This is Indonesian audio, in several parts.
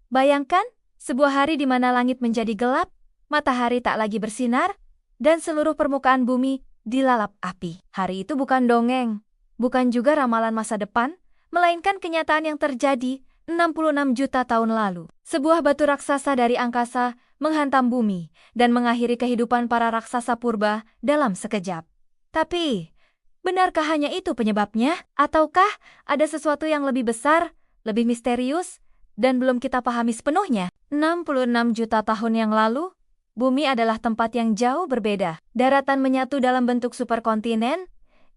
Bayangkan, sebuah hari di mana langit menjadi gelap, matahari tak lagi bersinar, dan seluruh permukaan bumi dilalap api. Hari itu bukan dongeng, bukan juga ramalan masa depan, melainkan kenyataan yang terjadi 66 juta tahun lalu. Sebuah batu raksasa dari angkasa menghantam bumi dan mengakhiri kehidupan para raksasa purba dalam sekejap. Tapi, benarkah hanya itu penyebabnya? Ataukah ada sesuatu yang lebih besar, lebih misterius, dan belum kita pahami sepenuhnya? 66 juta tahun yang lalu, bumi adalah tempat yang jauh berbeda. Daratan menyatu dalam bentuk superkontinen,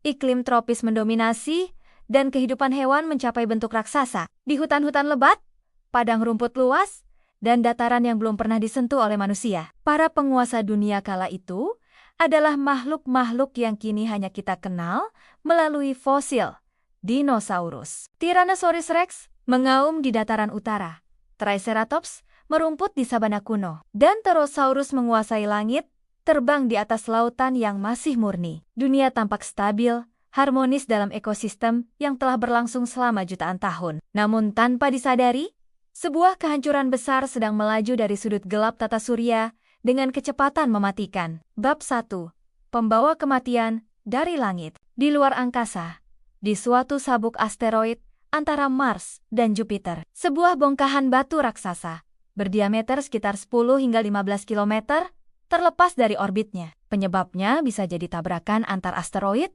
iklim tropis mendominasi, dan kehidupan hewan mencapai bentuk raksasa. Di hutan-hutan lebat, padang rumput luas, dan dataran yang belum pernah disentuh oleh manusia. Para penguasa dunia kala itu adalah makhluk-makhluk yang kini hanya kita kenal melalui fosil, dinosaurus. Tyrannosaurus Rex mengaum di dataran utara, Triceratops merumput di sabana kuno, dan Pterosaurus menguasai langit, terbang di atas lautan yang masih murni. Dunia tampak stabil, harmonis dalam ekosistem yang telah berlangsung selama jutaan tahun. Namun tanpa disadari, sebuah kehancuran besar sedang melaju dari sudut gelap tata surya dengan kecepatan mematikan. Bab 1. Pembawa kematian dari langit. Di luar angkasa, di suatu sabuk asteroid antara Mars dan Jupiter, sebuah bongkahan batu raksasa berdiameter sekitar 10 hingga 15 km terlepas dari orbitnya. Penyebabnya bisa jadi tabrakan antar asteroid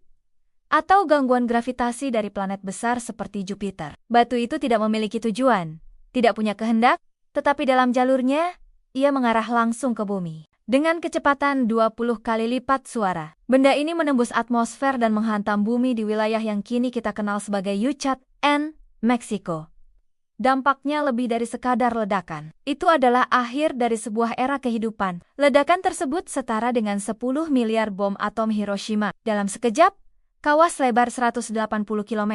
atau gangguan gravitasi dari planet besar seperti Jupiter. Batu itu tidak memiliki tujuan, tidak punya kehendak, tetapi dalam jalurnya, ia mengarah langsung ke bumi. Dengan kecepatan 20 kali lipat suara, benda ini menembus atmosfer dan menghantam bumi di wilayah yang kini kita kenal sebagai Yucatán, Meksiko. Dampaknya lebih dari sekadar ledakan. Itu adalah akhir dari sebuah era kehidupan. Ledakan tersebut setara dengan 10 miliar bom atom Hiroshima. Dalam sekejap, kawah selebar 180 km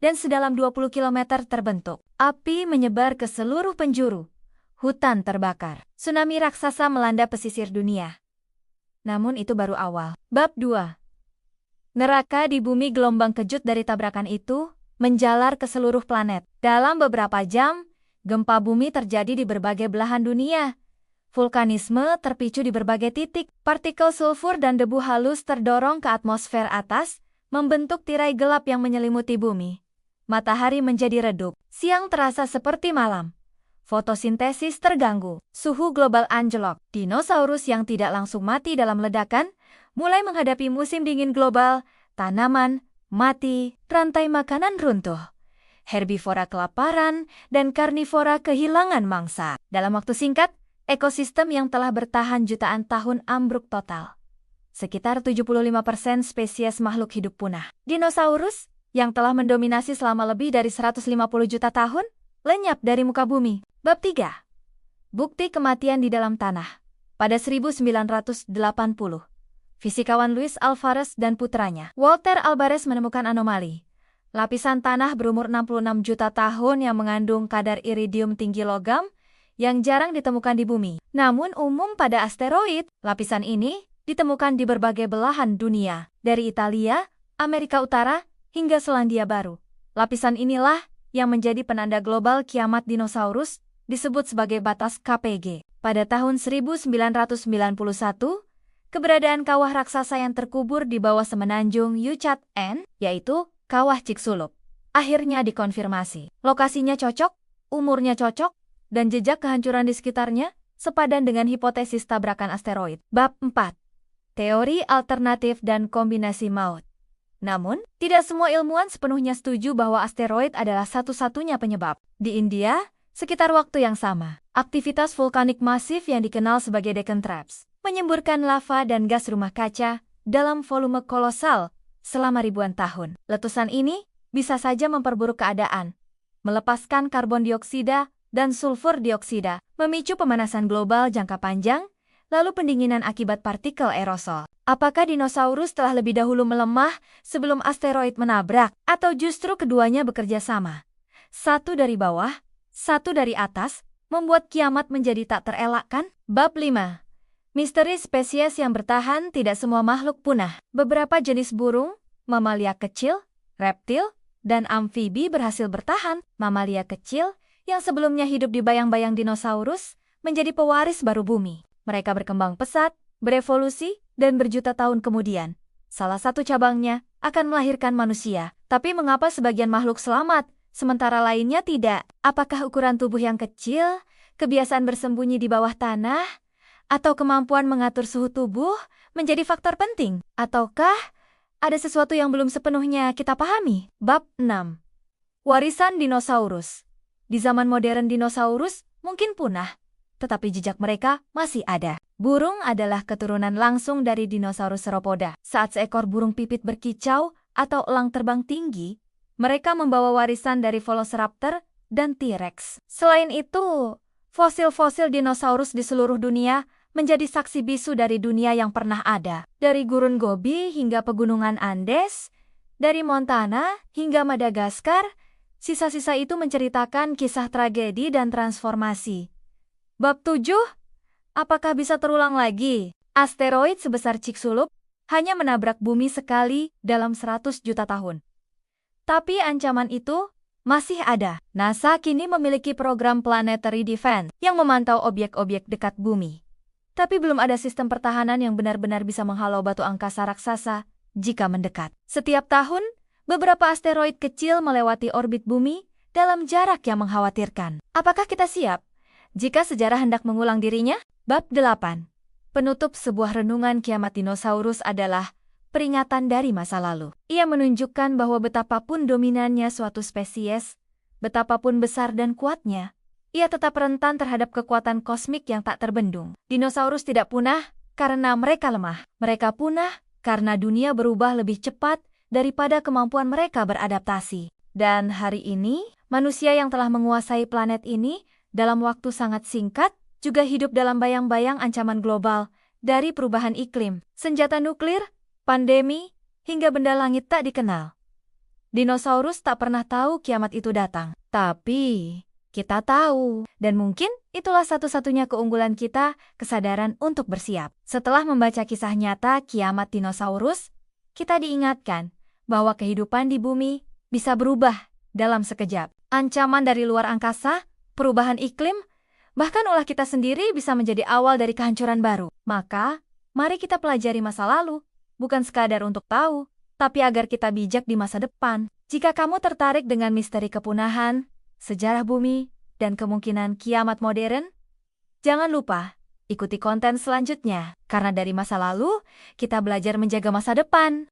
dan sedalam 20 km terbentuk. Api menyebar ke seluruh penjuru. Hutan terbakar. Tsunami raksasa melanda pesisir dunia. Namun itu baru awal. Bab 2. Neraka di bumi. Gelombang kejut dari tabrakan itu menjalar ke seluruh planet. Dalam beberapa jam, gempa bumi terjadi di berbagai belahan dunia. Vulkanisme terpicu di berbagai titik. Partikel sulfur dan debu halus terdorong ke atmosfer atas, membentuk tirai gelap yang menyelimuti bumi. Matahari menjadi redup. Siang terasa seperti malam. Fotosintesis terganggu. Suhu global anjlok. Dinosaurus yang tidak langsung mati dalam ledakan mulai menghadapi musim dingin global. Tanaman mati, rantai makanan runtuh. Herbivora kelaparan dan karnivora kehilangan mangsa. Dalam waktu singkat, ekosistem yang telah bertahan jutaan tahun ambruk total. Sekitar 75% spesies makhluk hidup punah. Dinosaurus yang telah mendominasi selama lebih dari 150 juta tahun, lenyap dari muka bumi. Bab 3. Bukti kematian di dalam tanah. Pada 1980, fisikawan Luis Alvarez dan putranya, Walter Alvarez, menemukan anomali. Lapisan tanah berumur 66 juta tahun yang mengandung kadar iridium tinggi logam yang jarang ditemukan di bumi. Namun umum pada asteroid, lapisan ini ditemukan di berbagai belahan dunia, dari Italia, Amerika Utara, hingga Selandia Baru. Lapisan inilah yang menjadi penanda global kiamat dinosaurus, disebut sebagai batas KPG. Pada tahun 1991, keberadaan kawah raksasa yang terkubur di bawah semenanjung Yucatán, yaitu Kawah Chicxulub, akhirnya dikonfirmasi. Lokasinya cocok, umurnya cocok, dan jejak kehancuran di sekitarnya sepadan dengan hipotesis tabrakan asteroid. Bab 4. Teori alternatif dan kombinasi maut. Namun, tidak semua ilmuwan sepenuhnya setuju bahwa asteroid adalah satu-satunya penyebab. Di India, sekitar waktu yang sama, aktivitas vulkanik masif yang dikenal sebagai Deccan Traps menyemburkan lava dan gas rumah kaca dalam volume kolosal selama ribuan tahun. Letusan ini bisa saja memperburuk keadaan, melepaskan karbon dioksida dan sulfur dioksida, memicu pemanasan global jangka panjang, lalu pendinginan akibat partikel aerosol. Apakah dinosaurus telah lebih dahulu melemah sebelum asteroid menabrak, atau justru keduanya bekerja sama? Satu dari bawah, satu dari atas, membuat kiamat menjadi tak terelakkan? Bab 5. Misteri spesies yang bertahan. Tidak semua makhluk punah. Beberapa jenis burung, mamalia kecil, reptil, dan amfibi berhasil bertahan. Mamalia kecil yang sebelumnya hidup di bayang-bayang dinosaurus, menjadi pewaris baru bumi. Mereka berkembang pesat, berevolusi, dan berjuta tahun kemudian. Salah satu cabangnya akan melahirkan manusia. Tapi mengapa sebagian makhluk selamat, sementara lainnya tidak? Apakah ukuran tubuh yang kecil, kebiasaan bersembunyi di bawah tanah, atau kemampuan mengatur suhu tubuh menjadi faktor penting? Ataukah ada sesuatu yang belum sepenuhnya kita pahami? Bab 6. Warisan dinosaurus. Di zaman modern dinosaurus mungkin punah, tetapi jejak mereka masih ada. Burung adalah keturunan langsung dari dinosaurus Sauropoda. Saat seekor burung pipit berkicau atau elang terbang tinggi, mereka membawa warisan dari Velociraptor dan T-Rex. Selain itu, fosil-fosil dinosaurus di seluruh dunia menjadi saksi bisu dari dunia yang pernah ada. Dari gurun Gobi hingga pegunungan Andes, dari Montana hingga Madagaskar, sisa-sisa itu menceritakan kisah tragedi dan transformasi. Bab 7. Apakah bisa terulang lagi? Asteroid sebesar Chicxulub hanya menabrak bumi sekali dalam 100 juta tahun. Tapi ancaman itu masih ada. NASA kini memiliki program Planetary Defense yang memantau objek-objek dekat bumi. Tapi belum ada sistem pertahanan yang benar-benar bisa menghalau batu angkasa raksasa jika mendekat. Setiap tahun, beberapa asteroid kecil melewati orbit bumi dalam jarak yang mengkhawatirkan. Apakah kita siap jika sejarah hendak mengulang dirinya? Bab 8. Penutup sebuah renungan kiamat dinosaurus adalah peringatan dari masa lalu. Ia menunjukkan bahwa betapapun dominannya suatu spesies, betapapun besar dan kuatnya, ia tetap rentan terhadap kekuatan kosmik yang tak terbendung. Dinosaurus tidak punah karena mereka lemah. Mereka punah karena dunia berubah lebih cepat daripada kemampuan mereka beradaptasi. Dan hari ini, manusia yang telah menguasai planet ini dalam waktu sangat singkat juga hidup dalam bayang-bayang ancaman global dari perubahan iklim, senjata nuklir, pandemi, hingga benda langit tak dikenal. Dinosaurus tak pernah tahu kiamat itu datang. Tapi kita tahu, dan mungkin itulah satu-satunya keunggulan kita, kesadaran untuk bersiap. Setelah membaca kisah nyata kiamat dinosaurus, kita diingatkan bahwa kehidupan di bumi bisa berubah dalam sekejap. Ancaman dari luar angkasa, perubahan iklim, bahkan ulah kita sendiri bisa menjadi awal dari kehancuran baru. Maka, mari kita pelajari masa lalu, bukan sekadar untuk tahu, tapi agar kita bijak di masa depan. Jika kamu tertarik dengan misteri kepunahan, sejarah bumi, dan kemungkinan kiamat modern, jangan lupa ikuti konten selanjutnya. Karena dari masa lalu, kita belajar menjaga masa depan.